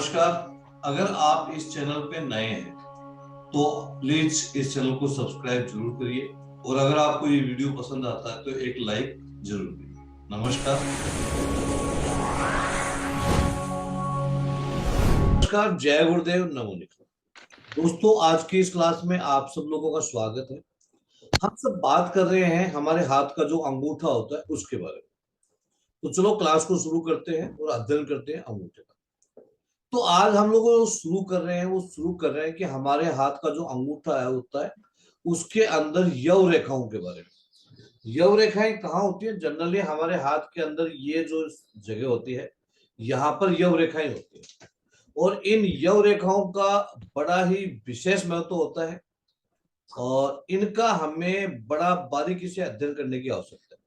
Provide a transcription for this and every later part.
नमस्कार। अगर आप इस चैनल पे नए हैं तो प्लीज इस चैनल को सब्सक्राइब जरूर करिए और अगर आपको ये वीडियो पसंद आता है तो एक लाइक जरूर करिए। नमस्कार। नमस्कार, जय गुरुदेव, नमो निखिल। दोस्तों, आज की इस क्लास में आप सब लोगों का स्वागत है। हम सब बात कर रहे हैं हमारे हाथ का जो अंगूठा होता है उसके बारे में। तो चलो क्लास को शुरू करते हैं और अध्ययन करते हैं अंगूठे का। तो आज हम लोग जो शुरू कर रहे हैं वो शुरू कर रहे हैं कि हमारे हाथ का जो अंगूठा है होता है उसके अंदर यव रेखाओं के बारे में। यव रेखाएं कहाँ होती है? जनरली हमारे हाथ के अंदर ये जो जगह होती है यहाँ पर यव रेखाएं होती है और इन यव रेखाओं का बड़ा ही विशेष महत्व होता है और इनका हमें बड़ा बारीकी से अध्ययन करने की आवश्यकता है।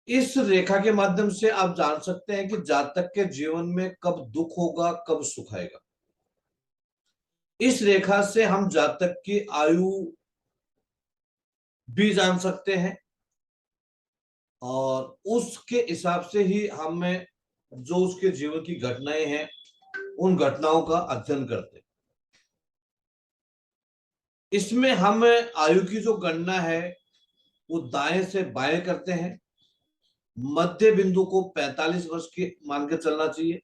इस रेखा के माध्यम से आप जान सकते हैं कि जातक के जीवन में कब दुख होगा, कब सुख आएगा। इस रेखा से हम जातक की आयु भी जान सकते हैं और उसके हिसाब से ही हमें जो उसके जीवन की घटनाएं हैं उन घटनाओं का अध्ययन करते हैं। इसमें हम आयु की जो गणना है वो दाएं से बाएं करते हैं। मध्य बिंदु को 45 वर्ष के मान के चलना चाहिए।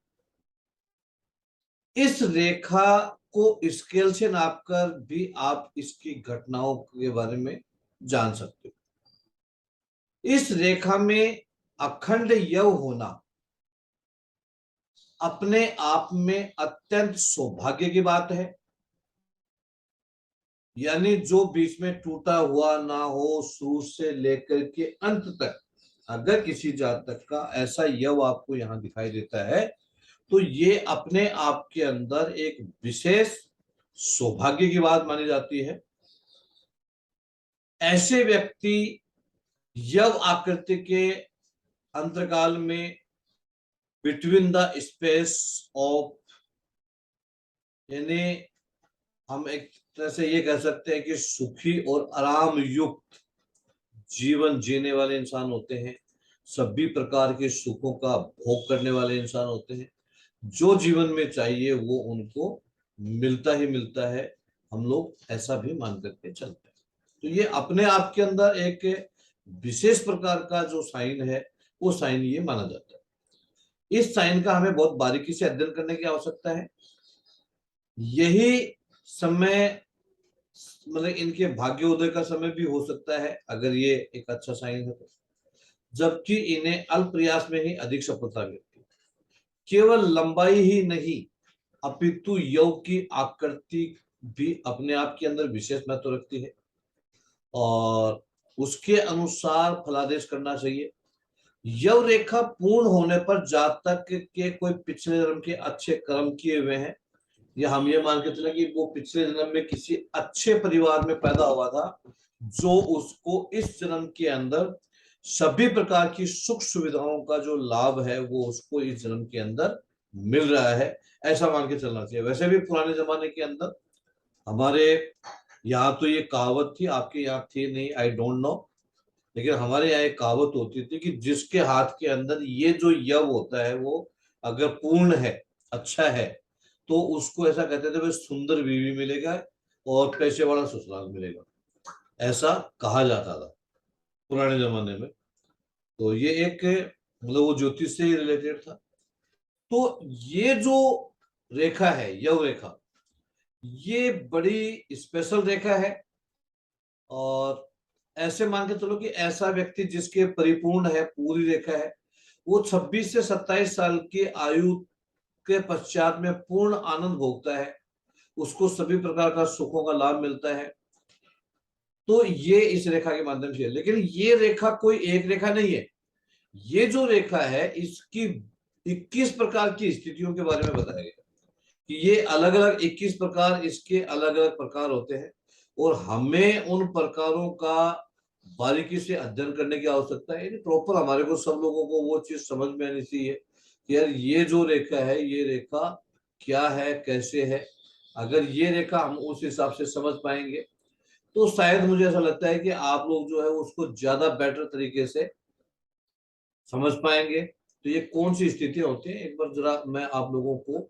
इस रेखा को स्केल से नापकर भी आप इसकी घटनाओं के बारे में जान सकते हो। इस रेखा में अखंड यव होना अपने आप में अत्यंत सौभाग्य की बात है। यानी जो बीच में टूटा हुआ ना हो, शुरू से लेकर के अंत तक अगर किसी जातक का ऐसा यव आपको यहां दिखाई देता है तो ये अपने आप के अंदर एक विशेष सौभाग्य की बात मानी जाती है। ऐसे व्यक्ति यव आकृति के अंतकाल में बिटवीन द स्पेस ऑफ, यानी हम एक तरह से ये कह सकते हैं कि सुखी और आराम युक्त जीवन जीने वाले इंसान होते हैं। सभी प्रकार के सुखों का भोग करने वाले इंसान होते हैं। जो जीवन में चाहिए वो उनको मिलता ही मिलता है। हम लोग ऐसा भी मान करके चलते हैं। तो ये अपने आप के अंदर एक विशेष प्रकार का जो साइन है वो साइन ये माना जाता है। इस साइन का हमें बहुत बारीकी से अध्ययन करने की आवश्यकता है। यही समय मतलब इनके भाग्योदय का समय भी हो सकता है अगर ये एक अच्छा साइन है तो, जबकि इन्हें अल्प प्रयास में ही अधिक सफलता मिलती है। केवल लंबाई ही नहीं अपितु यव की आकृति भी अपने आप के अंदर विशेष महत्व रखती है और उसके अनुसार फलादेश करना चाहिए। यव रेखा पूर्ण होने पर जातक के कोई पिछले जन्म के अच्छे कर्म किए हुए हैं या हम ये मान के चले कि वो पिछले जन्म में किसी अच्छे परिवार में पैदा हुआ था जो उसको इस जन्म के अंदर सभी प्रकार की सुख सुविधाओं का जो लाभ है वो उसको इस जन्म के अंदर मिल रहा है, ऐसा मान के चलना चाहिए। वैसे भी पुराने जमाने के अंदर हमारे यहाँ तो ये कहावत थी, आपके यहाँ थी नहीं, आई डोंट नो, लेकिन हमारे यहाँ एक कहावत होती थी कि जिसके हाथ के अंदर ये जो यव होता है वो अगर पूर्ण है, अच्छा है, तो उसको ऐसा कहते थे भाई सुंदर बीवी मिलेगा और पैसे वाला ससुराल मिलेगा, ऐसा कहा जाता था पुराने जमाने में। तो ये एक मतलब वो ज्योतिष से ही रिलेटेड था। तो ये जो रेखा है यव रेखा, ये बड़ी स्पेशल रेखा है और ऐसे मान के चलो कि ऐसा व्यक्ति जिसके परिपूर्ण है, पूरी रेखा है, वो 26 से 27 साल की आयु के पश्चात में पूर्ण आनंद भोगता है, उसको सभी प्रकार का सुखों का लाभ मिलता है। तो ये इस रेखा के माध्यम से है। लेकिन ये रेखा कोई एक रेखा नहीं है। ये जो रेखा है इसकी 21 प्रकार की स्थितियों के बारे में बताया गया कि ये अलग अलग 21 प्रकार, इसके अलग अलग प्रकार होते हैं और हमें उन प्रकारों का बारीकी से अध्ययन करने की आवश्यकता है। प्रॉपर हमारे को सब लोगों को वो चीज समझ में आनी चाहिए कि यार ये जो रेखा है ये रेखा क्या है, कैसे है। अगर ये रेखा हम उस हिसाब से समझ पाएंगे तो शायद मुझे ऐसा लगता है कि आप लोग जो है उसको ज्यादा बेटर तरीके से समझ पाएंगे तो ये कौन सी स्थितियां होती हैं, एक बार जरा मैं आप लोगों को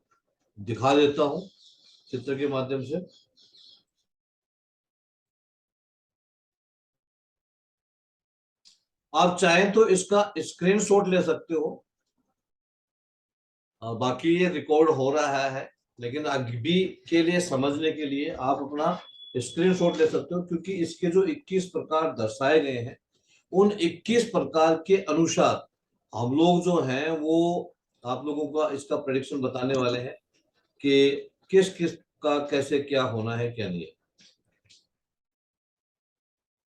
दिखा देता हूं चित्र के माध्यम से। आप चाहें तो इसका स्क्रीनशॉट ले सकते हो। बाकी ये रिकॉर्ड हो रहा है, लेकिन अभी के लिए समझने के लिए आप अपना स्क्रीनशॉट ले सकते हो, क्योंकि इसके जो 21 प्रकार दर्शाए गए हैं उन 21 प्रकार के अनुसार हम लोग जो हैं वो आप लोगों का इसका प्रेडिक्शन बताने वाले हैं कि किस किस का कैसे क्या होना है क्या नहीं है।